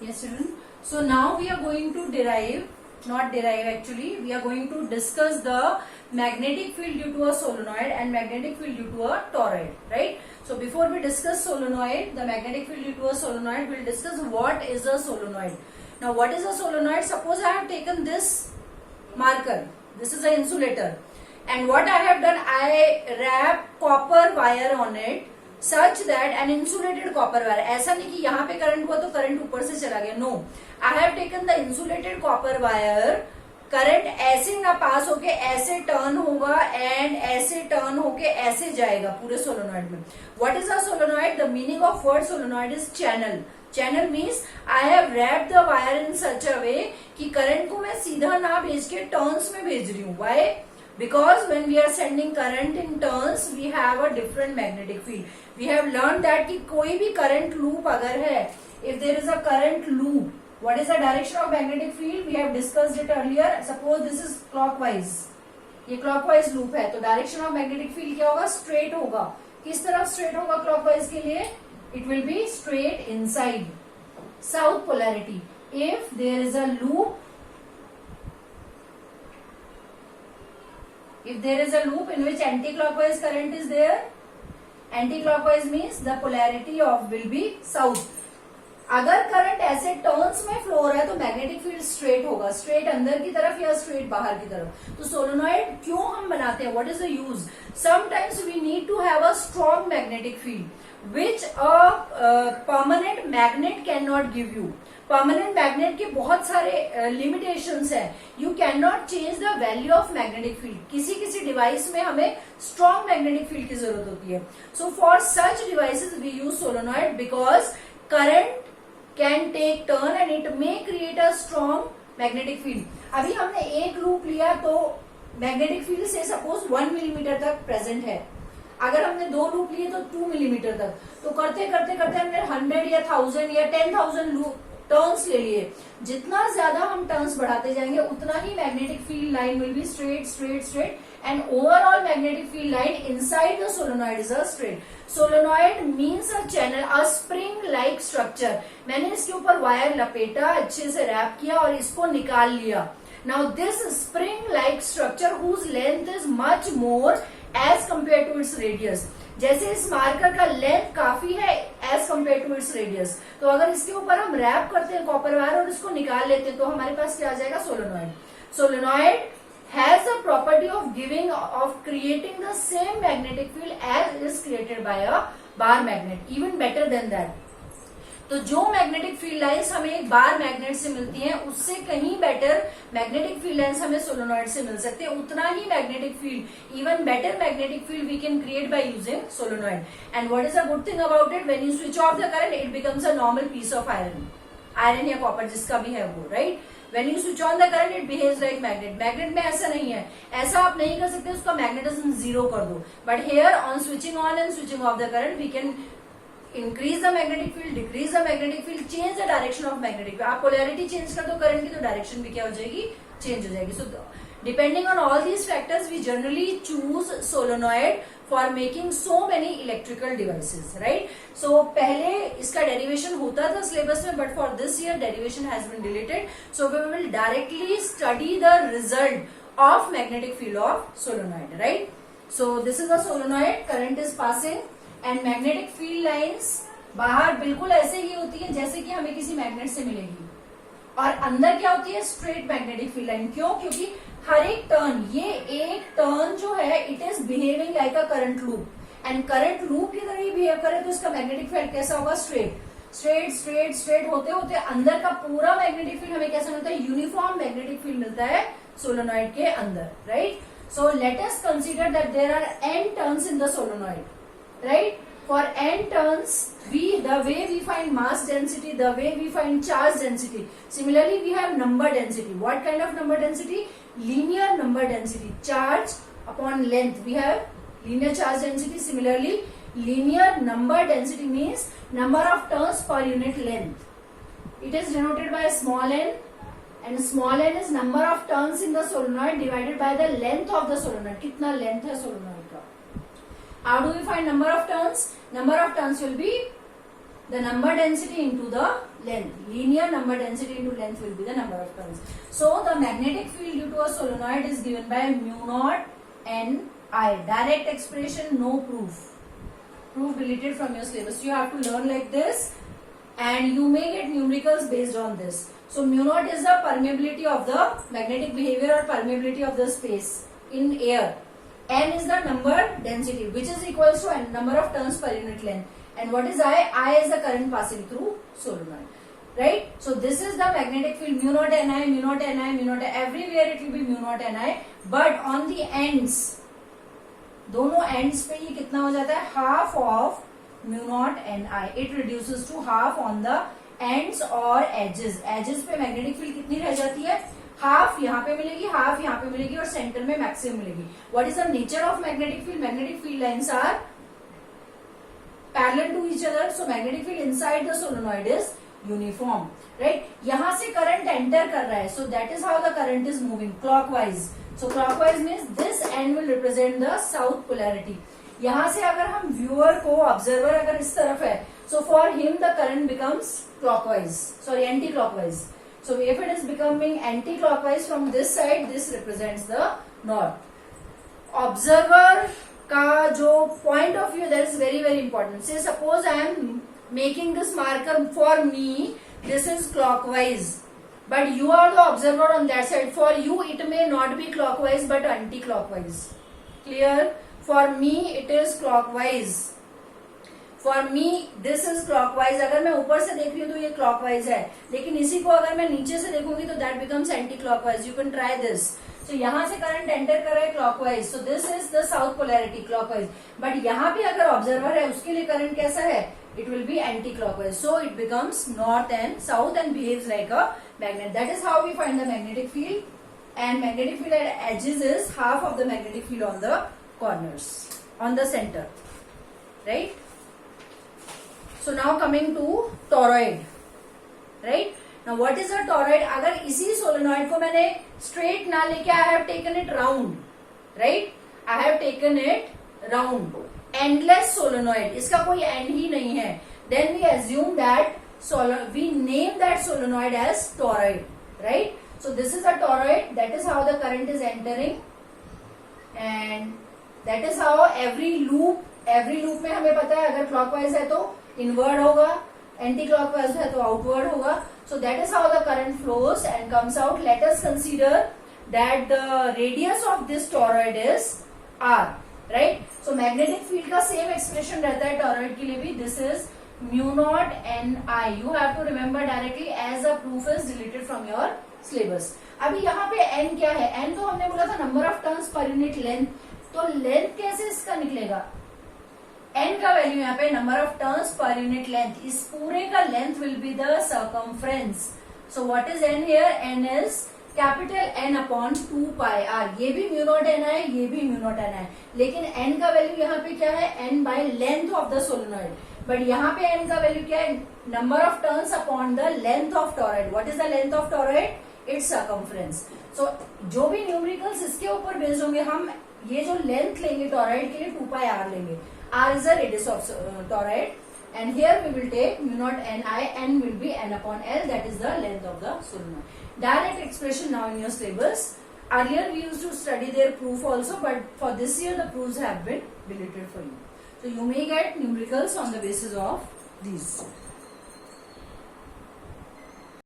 Yes, children. So now we are going to not derive actually, we are going to discuss the magnetic field due to a solenoid and magnetic field due to a toroid, right? So before we discuss solenoid, the magnetic field due to a solenoid, we'll discuss what is a solenoid. Now what is a solenoid? Suppose I have taken this marker, this is an insulator, and what I have done, I wrap copper wire on it such that an insulated copper wire, ऐसा नहीं कि यहाँ पे current हुआ तो current ऊपर से चला गया, no, I have taken the insulated copper wire, current ऐसे ना पास होके ऐसे टर्न होगा एंड ऐसे टर्न होके ऐसे जाएगा पूरे सोलोनॉइड में. What is a solenoid? The meaning of word solenoid is channel. Channel means I have wrapped the wire in such a way कि करंट को मैं सीधा ना भेज के टर्न्स में भेज रही हूँ. Why? Because when we are sending current in turns, we have a different magnetic field. We have learned that कि कोई भी current loop अगर है, if there is a current loop, what is the direction of magnetic field? We have discussed it earlier. Suppose this is clockwise. ये clockwise loop है, तो direction of magnetic field क्या होगा? Straight होगा. किस तरफ straight होगा clockwise के लिए? It will be straight inside. South polarity. If there is a loop, if there is a loop in which anti-clockwise current is there, anti-clockwise means the polarity of will be south. अगर current ऐसे turns में flow हो रहा है तो magnetic field straight होगा, straight अंदर की तरफ या स्ट्रेट बाहर की तरफ. तो सोलोनॉइड क्यों हम बनाते हैं? What is the use? Sometimes we need to have a strong magnetic field which a permanent magnet can not give you. Permanent magnet के बहुत सारे लिमिटेशंस हैं. You can not change the value of magnetic field. किसी किसी device में हमें strong magnetic field की जरूरत होती है. So for such devices we use solenoid because current can take turn and it may create a strong magnetic field. अभी हमने एक लूप लिया तो मैग्नेटिक फील्ड से सपोज 1 मिलीमीटर तक प्रेजेंट है. अगर हमने 2 लूप लिए तो 2 मिलीमीटर तक. तो करते करते करते हमने 100 या 1000 या 10,000 लूप टर्न्स ले लिए. जितना ज्यादा हम टर्न्स बढ़ाते जाएंगे उतना ही magnetic field line will be straight straight straight and overall magnetic field line inside the solenoid is a straight. Solenoid means a channel, a spring like structure. मैंने इसके ऊपर वायर लपेटा, अच्छे से रैप किया और इसको निकाल लिया. Now this spring like structure whose length is much more as compared to its radius. जैसे इस मार्कर का लेंथ काफी है as compared to its radius, तो अगर इसके ऊपर हम रैप करते हैं कॉपर वायर और इसको निकाल लेते हैं तो हमारे पास क्या आ जाएगा? Solenoid. Solenoid has the property of creating the same magnetic field as is created by a bar magnet, even better than that. तो जो मैग्नेटिक फील्ड लाइंस हमें एक बार मैग्नेट से मिलती हैं उससे कहीं बेटर मैग्नेटिक फील्ड लाइंस हमें सोलोनॉइड से मिल सकते हैं. उतना ही magnetic field, even better magnetic field we can create by using solenoid. And what is a good thing about it? When you switch off the current it becomes a normal piece of iron या copper जिसका भी है वो, right? When you switch on the current, it behaves like magnet. Magnet में ऐसा नहीं है, ऐसा आप नहीं कर सकते उसका मैग्नेटिज्म 0 कर दो. But here on switching on and switching off the current, we can increase the magnetic field, decrease the magnetic field, change the direction of magnetic field. आप polarity change कर दो करंट की तो डायरेक्शन भी क्या हो जाएगी? चेंज हो जाएगी. So depending on all these factors, we generally choose solenoid for making so many electrical devices, right? So पहले इसका derivation होता था syllabus में, but for this year derivation has been deleted. So we will directly study the result of magnetic field of solenoid, right? So this is a solenoid, current is passing and magnetic field lines बाहर बिल्कुल ऐसे ही होती है जैसे कि हमें किसी magnet से मिलेगी, और अंदर क्या होती है? Straight magnetic field line. क्यों? क्योंकि हर एक टर्न, ये एक टर्न जो है it is behaving like a current loop, and current loop की तरह ही बिहेव करे तो इसका मैग्नेटिक फील्ड कैसा होगा? स्ट्रेट स्ट्रेट स्ट्रेट स्ट्रेट होते होते अंदर का पूरा मैग्नेटिक फील्ड हमें कैसा मिलता है? यूनिफॉर्म मैग्नेटिक फील्ड मिलता है सोलोनॉइड के अंदर, right? So let us consider that there are n turns in the solenoid, right? For n turns, the way we find mass density, the way we find charge density. Similarly, we have number density. What kind of number density? Linear number density. Charge upon length. We have linear charge density. Similarly, linear number density means number of turns per unit length. It is denoted by small n, and small n is number of turns in the solenoid divided by the length of the solenoid. कितना length है solenoid का? How do we find number of turns? Number of turns will be the number density into the length. Linear number density into length will be the number of turns. So the magnetic field due to a solenoid is given by mu naught n I. Direct expression, no proof. Proof deleted from your syllabus. You have to learn like this, and you may get numericals based on this. So mu naught is the permeability of the magnetic behavior or permeability of the space in air. N is the number density, which is equals to n, number of turns per unit length. And what is I? I is the current passing through solenoid. Right? So this is the magnetic field, mu naught Ni, mu naught Ni, mu naught. Everywhere it will be mu naught Ni. But on the ends, दोनों ends पे ये कितना हो जाता है? Half of mu naught Ni. It reduces to half on the ends or edges. Edges पे magnetic field कितनी रह जाती है? हाफ यहाँ पे मिलेगी, हाफ यहाँ पे मिलेगी और सेंटर में मैक्सिमम मिलेगी. What is the nature of magnetic field? Magnetic field lines are parallel to each other, so magnetic field inside the solenoid is uniform. Right, यहां से करंट एंटर कर रहा है, so that is how the current is moving clockwise. So clockwise means this end will represent the south polarity. यहां से अगर हम viewer को, ऑब्जर्वर अगर इस तरफ है, so for him the current becomes clockwise, sorry anti clockwise. So if it is becoming anti-clockwise from this side, this represents the north. Observer का जो point of view, that is very very important. Say suppose I am making this marker, for me this is clockwise, but you are the observer on that side. For you it may not be clockwise but anti-clockwise. Clear? For me it is clockwise. For me this is clockwise. अगर मैं ऊपर से देख रही हूँ तो ये clockwise है, लेकिन इसी को अगर मैं नीचे से देखूंगी तो that becomes anti clockwise. You can try this. So यहाँ से करंट एंटर कर रहा है clockwise, so this is the south polarity clockwise. But यहाँ पे अगर ऑब्जर्वर है उसके लिए करंट कैसा है? It will be anti clockwise. So it becomes north end south end behaves like a magnet. That is how we find the magnetic field. And magnetic field at edges is half of the magnetic field on the corners, on the centre. Right? So now coming to toroid, right? Now what is a toroid? अगर इसी solenoid को मैंने straight ना लेके I have taken it round, right? I have taken it round. Endless solenoid, इसका कोई end ही नहीं है. Then we assume that we name that solenoid as toroid, right? So this is a toroid. That is how the current is entering, and that is how every loop में हमें पता है अगर clockwise है तो inward होगा, anti clockwise है तो आउटवर्ड होगा. So that is how the current flows and comes out. Let us consider that the radius of this toroid is R. Right? So magnetic field का सेम एक्सप्रेशन रहता है toroid के लिए भी. This is mu naught n I. You have to remember directly as a proof is deleted from your syllabus. अभी यहाँ पे N क्या है? एन तो हमने बोला था number of turns per unit length. तो लेंथ कैसे इसका निकलेगा? n का वैल्यू यहाँ पे number of turns per unit length. इस पूरे का length will be the circumference. So what is n here? n is capital N upon 2 pi r. ये भी म्यू नॉट n है, ये भी म्यू नॉट n है, लेकिन n का वैल्यू यहाँ पे क्या है? n by length of the solenoid. But यहाँ पे n का वैल्यू क्या है? Number of turns upon the length of toroid. What is the length of toroid? It's circumference. So जो भी न्यूमेरिकल्स इसके ऊपर बेस्ड होंगे, हम ये जो लेंथ लेंगे टॉरॉइड के लिए 2 पाई r लेंगे. R is the radius of toroid, and here we will take mu naught Ni. N will be N upon L. That is the length of the solenoid. Direct expression now in your syllabus. Earlier we used to study their proof also, but for this year the proofs have been deleted for you. So you may get numericals on the basis of these.